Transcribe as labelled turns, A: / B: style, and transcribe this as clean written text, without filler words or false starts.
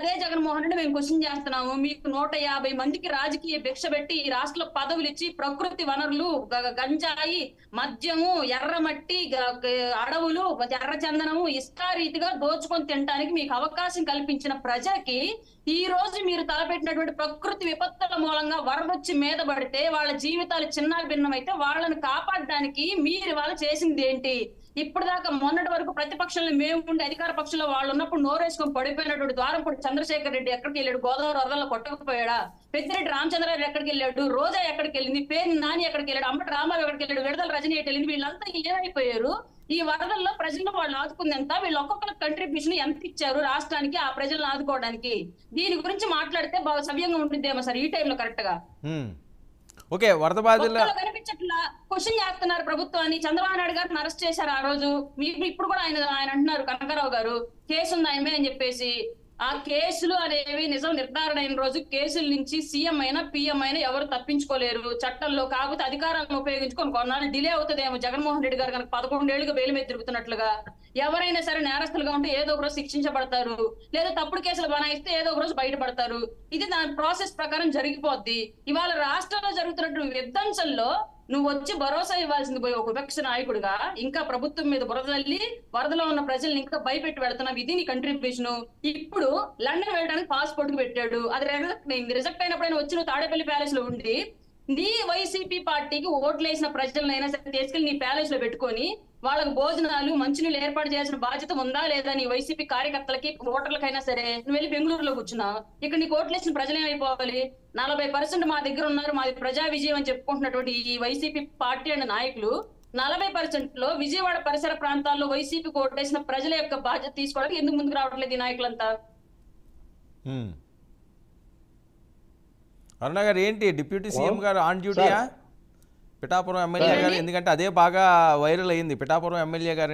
A: అదే జగన్మోహన్ రెడ్డి మేము క్వశ్చన్ చేస్తున్నాము. మీకు 150 మందికి రాజకీయ భిక్ష పెట్టి ఈ రాష్ట్రంలో పదవులు ఇచ్చి ప్రకృతి వనరులు గంజాయి, మద్యము, ఎర్రమట్టి, అడవులు, ఎర్రచందనము ఇష్టారీతిగా దోచుకొని తినడానికి మీకు అవకాశం కల్పించిన ప్రజలకి ఈ రోజు మీరు తలపెట్టినటువంటి ప్రకృతి విపత్తుల మూలంగా వరదొచ్చి మీద పడితే వాళ్ళ జీవితాలు చిన్నాభిన్నమైతే వాళ్ళని కాపాడడానికి మీరు వాళ్ళు చేసింది ఏంటి? ఇప్పుడు దాకా మొన్నటి వరకు ప్రతిపక్షంలో మేము ఉండి అధికార పక్షంలో వాళ్ళు ఉన్నప్పుడు నోరేసుకొని పడిపోయినటువంటి ద్వారంపూడి చంద్రశేఖర్ రెడ్డి ఎక్కడికి వెళ్ళాడు? గోదావరి వరదల్లో కొట్టకపోయాడా? పెద్దిరెడ్డి రామచంద్రారెడ్డి ఎక్కడికి వెళ్ళాడు? రోజా ఎక్కడికి వెళ్ళింది? పేరు నాని ఎక్కడికి వెళ్ళాడు? అంబటి రామారావు ఎక్కడికి వెళ్ళాడు? విడుదల రజనీ ఎటు వెళ్ళింది? వీళ్ళంతా ఏమైపోయారు? ఈ వరదల్లో ప్రజలను వాళ్ళు ఆదుకుంది ఎంత? వీళ్ళు ఒక్కొక్కరు కంట్రిబ్యూషన్ ఎంత ఇచ్చారు రాష్ట్రానికి ఆ ప్రజలను ఆదుకోవడానికి? దీని గురించి మాట్లాడితే బాగా సవ్యంగా ఉంటుందేమో సార్ ఈ టైంలో కరెక్ట్ గా.
B: ఓకే, వరద బాధితుల
A: కనిపించట్లా క్వశ్చన్ చేస్తున్నారు ప్రభుత్వాన్ని. చంద్రబాబు నాయుడు గారిని అరెస్ట్ చేశారు ఆ రోజు. మీరు ఇప్పుడు కూడా ఆయన అంటున్నారు కనకారావు గారు కేసు ఉంది ఆయమే అని చెప్పేసి. ఆ కేసులు అనేవి నిజం నిర్ధారణ అయిన రోజు కేసుల నుంచి సీఎం అయినా పిఎం అయినా ఎవరు తప్పించుకోలేరు చట్టంలో. కాకపోతే అధికారాలను ఉపయోగించుకొని కొన్నాళ్ళు డిలే అవుతుందేమో. జగన్మోహన్ రెడ్డి గారు కనుక 11 ఏళ్లుగా బెయిల్ మీద తిరుగుతున్నట్లుగా ఎవరైనా సరే నేరస్తులుగా ఉంటే ఏదో ఒక రోజు శిక్షించబడతారు, లేదా తప్పుడు కేసులు బనాయిస్తే ఏదో ఒక రోజు బయటపడతారు. ఇది దాని ప్రాసెస్ ప్రకారం జరిగిపోద్ది. ఇవాళ రాష్ట్రంలో జరుగుతున్నటువంటి విధ్వంసంలో నువ్వు వచ్చి భరోసా ఇవ్వాల్సింది పోయి ఒక విపక్ష నాయకుడిగా ఇంకా ప్రభుత్వం మీద బురద తల్లి వరదలో ఉన్న ప్రజల్ని ఇంకా భయపెట్టి వెళ్తున్నావు. ఇది నీ కంట్రిబ్యూషన్. ఇప్పుడు లండన్ వెళ్ళడానికి పాస్పోర్ట్ కు పెట్టాడు, అది రిజెక్ట్ అయింది. రిజెక్ట్ అయినప్పుడు వచ్చి నువ్వు తాడేపల్లి ప్యాలెస్ లో ఉండి నీ వైసీపీ పార్టీకి ఓట్లు వేసిన ప్రజలనైనా సరే తీసుకెళ్లి నీ ప్యాలెస్ లో పెట్టుకొని వాళ్ళకు భోజనాలు మంచినీళ్ళు ఏర్పాటు చేయాల్సిన బాధ్యత ఉందా లేదా? నీ వైసీపీ కార్యకర్తలకి ఓటర్లకైనా సరే నువ్వు వెళ్ళి బెంగళూరులో కూర్చున్నావు. ఇక్కడ నీకు ఓట్లు వేసిన ప్రజలు ఏమైపోవాలి? 40% మా దగ్గర ఉన్నారు, మాది ప్రజా విజయం అని చెప్పుకుంటున్నటువంటి ఈ వైసీపీ పార్టీ అండ్ నాయకులు 40% లో విజయవాడ పరిసర ప్రాంతాల్లో వైసీపీ ఓటేసిన ప్రజల యొక్క బాధ్యత తీసుకోవడానికి ఎందుకు ముందుకు రావట్లేదు ఈ నాయకులంతా?
B: అరుణ గారు, ఏంటి డిప్యూటీ సీఎం గారు ఆన్ డ్యూటీయా పిఠాపురం ఎమ్మెల్యే గారు? ఎందుకంటే అదే బాగా వైరల్ అయింది. పిఠాపురం ఎమ్మెల్యే గారు